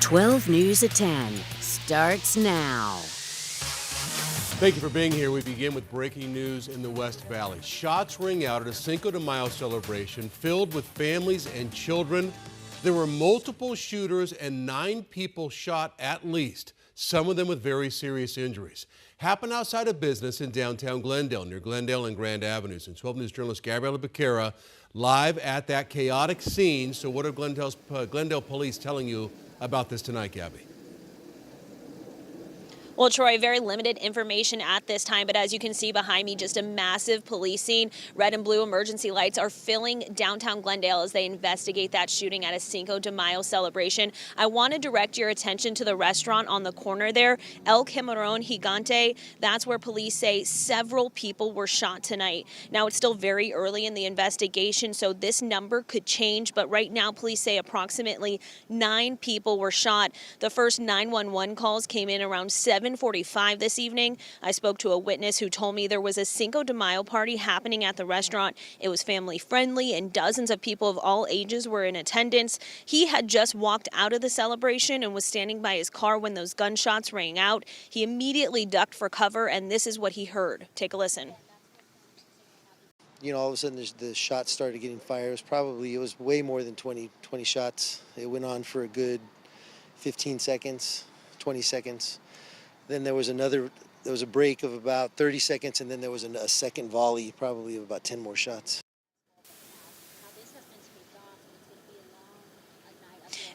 12 News at 10 starts now. Thank you for being here. We begin with breaking news in the West Valley. Shots ring out at a Cinco de Mayo celebration filled with families and children. There were multiple shooters and 9 people shot at least, some of them with very serious injuries. Happened outside of business in downtown Glendale, near Glendale and Grand Avenues. And 12 News journalist Gabriela Becerra live at that chaotic scene. So what are Glendale police telling you about this tonight, Gabby? Well, Troy, very limited information at this time, but as you can see behind me, just a massive police scene. Red and blue emergency lights are filling downtown Glendale as they investigate that shooting at a Cinco de Mayo celebration. I want to direct your attention to the restaurant on the corner there, El Camarón Gigante. That's where police say several people were shot tonight. Now, it's still very early in the investigation, so this number could change, but right now police say approximately 9 people were shot. The first 911 calls came in around 7:45 this evening. I spoke to a witness who told me there was a Cinco de Mayo party happening at the restaurant. It was family friendly and dozens of people of all ages were in attendance. He had just walked out of the celebration and was standing by his car when those gunshots rang out. He immediately ducked for cover, and this is what he heard. Take a listen. You know, all of a sudden the shots started getting fired. It was way more than 20 shots. It went on for a good 15 seconds, 20 seconds. Then there was a break of about 30 seconds, and then there was a second volley, probably of about 10 more shots.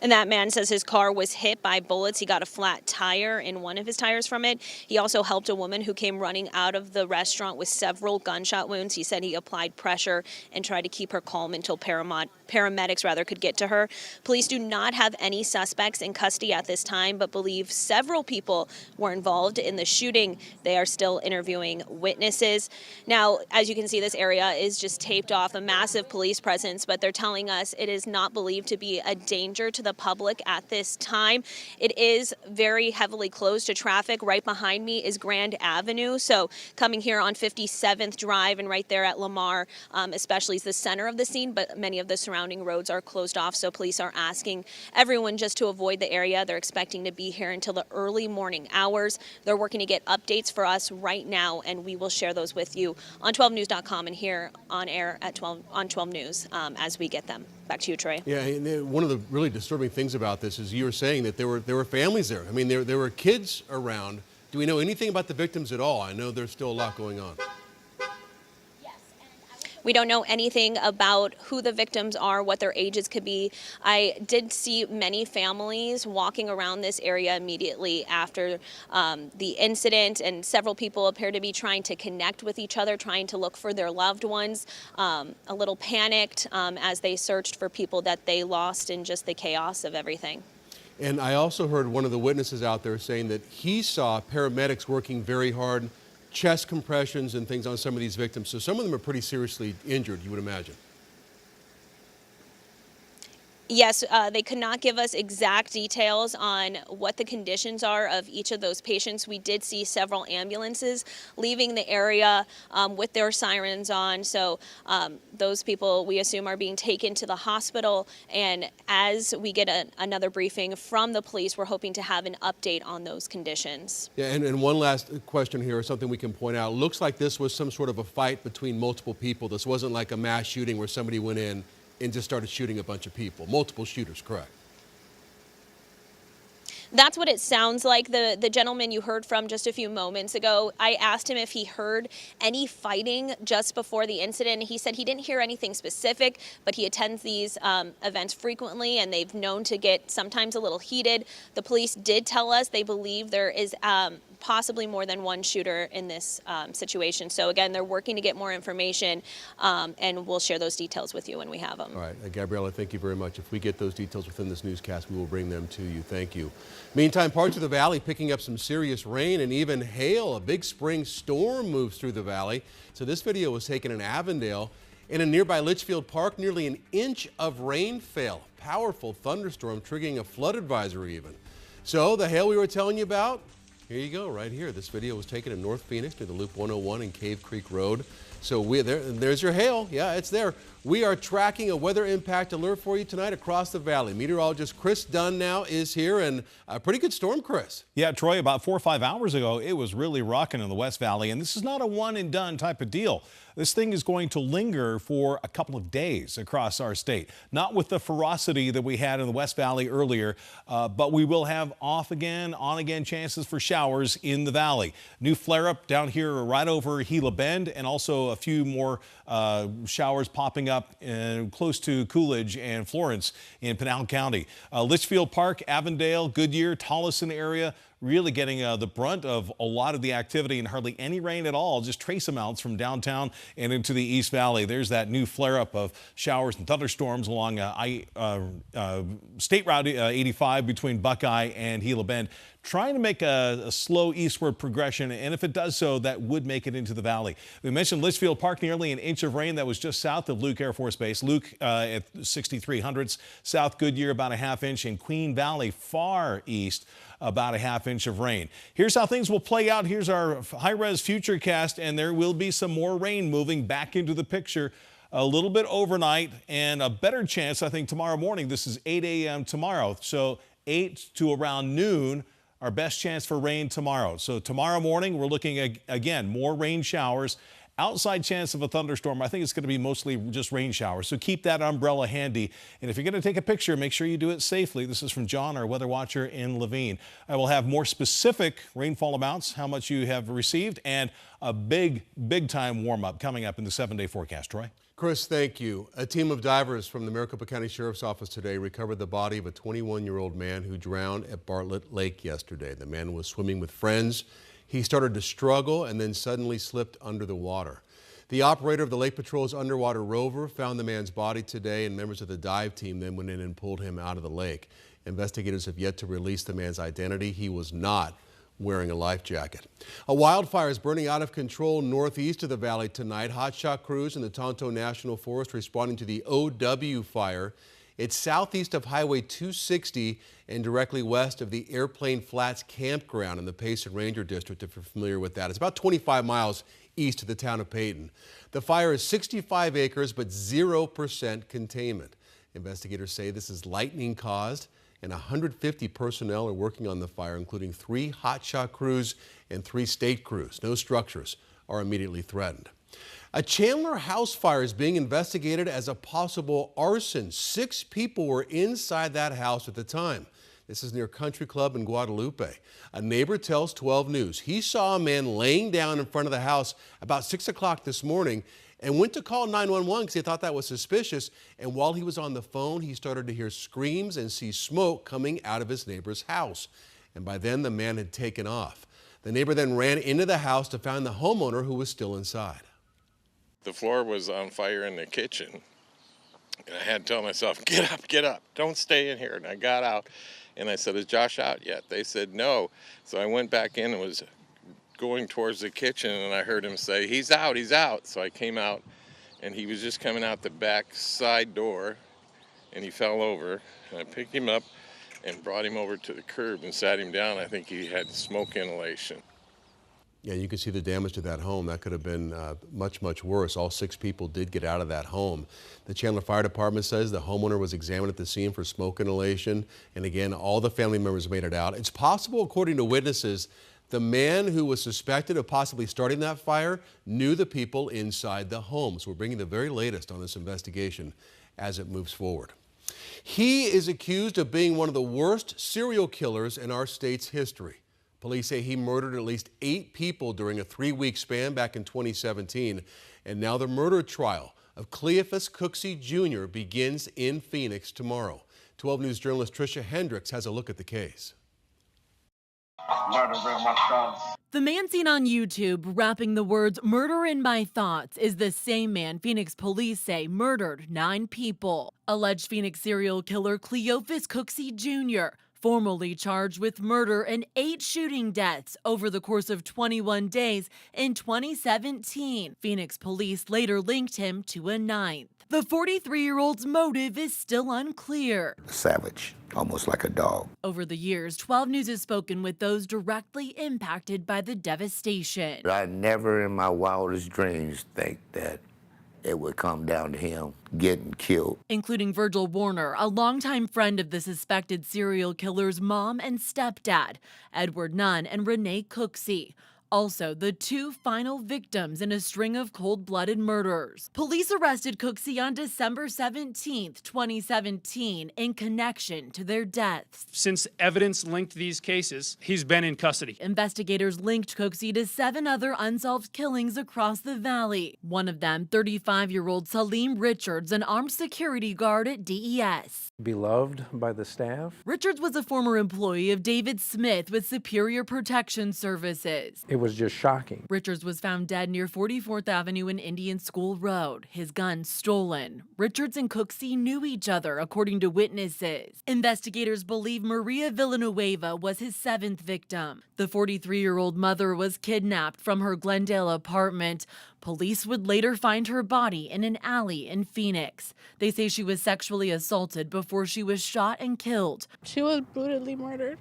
And that man says his car was hit by bullets. He got a flat tire in one of his tires from it. He also helped a woman who came running out of the restaurant with several gunshot wounds. He said he applied pressure and tried to keep her calm until paramedics could get to her. Police do not have any suspects in custody at this time, but believe several people were involved in the shooting. They are still interviewing witnesses. Now, as you can see, this area is just taped off, a massive police presence, but they're telling us it is not believed to be a danger to the public at this time. It is very heavily closed to traffic. Right behind me is Grand Avenue. So coming here on 57th Drive and right there at Lamar, especially is the center of the scene, but many of the surrounding roads are closed off. So police are asking everyone just to avoid the area. They're expecting to be here until the early morning hours. They're working to get updates for us right now, and we will share those with you on 12news.com and here on air at 12 News as we get them. Back to you, Troy. Yeah, and one of the really disturbing things about this is you were saying that there were families there. I mean, there were kids around. Do we know anything about the victims at all? I know there's still a lot going on. We don't know anything about who the victims are, what their ages could be. I did see many families walking around this area immediately after the incident, and several people appear to be trying to connect with each other, trying to look for their loved ones, a little panicked as they searched for people that they lost in just the chaos of everything. And I also heard one of the witnesses out there saying that he saw paramedics working very hard, chest compressions and things on some of these victims. So some of them are pretty seriously injured, you would imagine. Yes, they could not give us exact details on what the conditions are of each of those patients. We did see several ambulances leaving the area with their sirens on. So those people, we assume, are being taken to the hospital. And as we get another briefing from the police, we're hoping to have an update on those conditions. Yeah, and one last question here, something we can point out. Looks like this was some sort of a fight between multiple people. This wasn't like a mass shooting where somebody went in and just started shooting a bunch of people. Multiple shooters, correct? That's what it sounds like. The gentleman you heard from just a few moments ago, I asked him if he heard any fighting just before the incident. He said he didn't hear anything specific, but he attends these events frequently, and they've known to get sometimes a little heated. The police did tell us they believe there is possibly more than one shooter in this situation. So again, they're working to get more information, and we'll share those details with you when we have them. All right, Gabriela, thank you very much. If we get those details within this newscast, we will bring them to you. Thank you. Meantime, parts of the valley picking up some serious rain and even hail. A big spring storm moves through the valley. So this video was taken in Avondale. In a nearby Litchfield Park, nearly an inch of rain fell. Powerful thunderstorm triggering a flood advisory even. So the hail we were telling you about, here you go, right here. This video was taken in North Phoenix near the Loop 101 and Cave Creek Road. So there's your hail. Yeah, it's there. We are tracking a weather impact alert for you tonight across the valley. Meteorologist Chris Dunn now is here, and a pretty good storm, Chris. Yeah, Troy, about 4 or 5 hours ago, it was really rocking in the West Valley, and this is not a one and done type of deal. This thing is going to linger for a couple of days across our state. Not with the ferocity that we had in the West Valley earlier, but we will have off again, on again chances for showers in the valley. New flare up down here right over Gila Bend, and also a few more showers popping up close to Coolidge and Florence in Pinal County. Litchfield Park, Avondale, Goodyear, Tolleson area really getting the brunt of a lot of the activity, and hardly any rain at all, just trace amounts from downtown and into the East Valley. There's that new flare-up of showers and thunderstorms along State Route 85 between Buckeye and Gila Bend, trying to make a slow eastward progression, and if it does so, that would make it into the valley. We mentioned Litchfield Park, nearly an inch of rain. That was just south of Luke Air Force Base. Luke at 6300s, South Goodyear about a ½ inch, and Queen Valley far east about a ½ inch of rain. Here's how things will play out. Here's our high-res futurecast, and there will be some more rain moving back into the picture a little bit overnight, and a better chance, I think, tomorrow morning. This is 8 a.m. tomorrow, so 8 to around noon, our best chance for rain tomorrow. So tomorrow morning, we're looking again, more rain showers. Outside chance of a thunderstorm. I think it's going to be mostly just rain showers. So keep that umbrella handy. And if you're going to take a picture, make sure you do it safely. This is from John, our weather watcher in Laveen. I will have more specific rainfall amounts, how much you have received, and a big time warm up coming up in the 7-day forecast. Troy? Chris, thank you. A team of divers from the Maricopa County Sheriff's Office today recovered the body of a 21-year-old man who drowned at Bartlett Lake yesterday. The man was swimming with friends. He started to struggle and then suddenly slipped under the water. The operator of the Lake Patrol's underwater rover found the man's body today, and members of the dive team then went in and pulled him out of the lake. Investigators have yet to release the man's identity. He was not wearing a life jacket. A wildfire is burning out of control northeast of the valley tonight. Hotshot crews in the Tonto National Forest responding to the OW fire. It's southeast of Highway 260 and directly west of the Airplane Flats campground in the Payson Ranger District, if you're familiar with that. It's about 25 miles east of the town of Peyton. The fire is 65 acres, but 0% containment. Investigators say this is lightning caused, and 150 personnel are working on the fire, including 3 hotshot crews and 3 state crews. No structures are immediately threatened. A Chandler house fire is being investigated as a possible arson. 6 people were inside that house at the time. This is near Country Club in Guadalupe. A neighbor tells 12 News he saw a man laying down in front of the house about 6 o'clock this morning and went to call 911 because he thought that was suspicious. And while he was on the phone, he started to hear screams and see smoke coming out of his neighbor's house. And by then, the man had taken off. The neighbor then ran into the house to find the homeowner, who was still inside. The floor was on fire in the kitchen, and I had to tell myself, get up, don't stay in here. And I got out, and I said, is Josh out yet? They said no. So I went back in and was going towards the kitchen, and I heard him say, he's out. So I came out, and he was just coming out the back side door, and he fell over. And I picked him up and brought him over to the curb and sat him down. I think he had smoke inhalation. Yeah, you can see the damage to that home. That could have been much worse. All 6 people did get out of that home. The Chandler Fire Department says the homeowner was examined at the scene for smoke inhalation. And again, all the family members made it out. It's possible, according to witnesses, the man who was suspected of possibly starting that fire knew the people inside the home. So we're bringing the very latest on this investigation as it moves forward. He is accused of being one of the worst serial killers in our state's history. Police say he murdered at least 8 people during a 3-week span back in 2017. And now the murder trial of Cleophas Cooksey Jr. begins in Phoenix tomorrow. 12 News journalist Tricia Hendricks has a look at the case. The man seen on YouTube rapping the words "murder in my thoughts" is the same man Phoenix police say murdered 9 people. Alleged Phoenix serial killer Cleophas Cooksey Jr., formally charged with murder and 8 shooting deaths over the course of 21 days in 2017. Phoenix police later linked him to a 9th. The 43-year-old's motive is still unclear. Savage, almost like a dog. Over the years, 12 News has spoken with those directly impacted by the devastation. I never in my wildest dreams think that it would come down to him getting killed. Including Virgil Warner, a longtime friend of the suspected serial killer's mom and stepdad, Edward Nunn and Renee Cooksey. Also, the two final victims in a string of cold-blooded murders. Police arrested Cooksey on December 17, 2017, in connection to their deaths. Since evidence linked these cases, he's been in custody. Investigators linked Cooksey to 7 other unsolved killings across the valley. One of them, 35-year-old Salim Richards, an armed security guard at DES. Beloved by the staff. Richards was a former employee of David Smith with Superior Protection Services. It was just shocking. Richards was found dead near 44th Avenue and Indian School Road. His gun stolen. Richards and Cooksey knew each other, according to witnesses. Investigators believe Maria Villanueva was his 7th victim. The 43-year-old mother was kidnapped from her Glendale apartment. Police would later find her body in an alley in Phoenix. They say she was sexually assaulted before she was shot and killed. She was brutally murdered,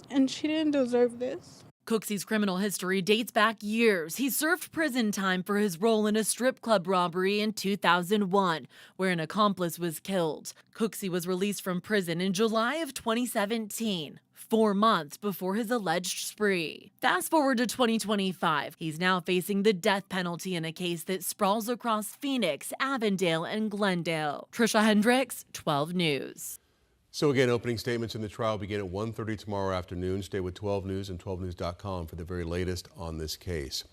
and she didn't deserve this. Cooksey's criminal history dates back years. He served prison time for his role in a strip club robbery in 2001, where an accomplice was killed. Cooksey was released from prison in July of 2017. 4 months before his alleged spree. Fast forward to 2025. He's now facing the death penalty in a case that sprawls across Phoenix, Avondale, and Glendale. Trisha Hendricks, 12 News. So again, opening statements in the trial begin at 1:30 tomorrow afternoon. Stay with 12 News and 12news.com for the very latest on this case.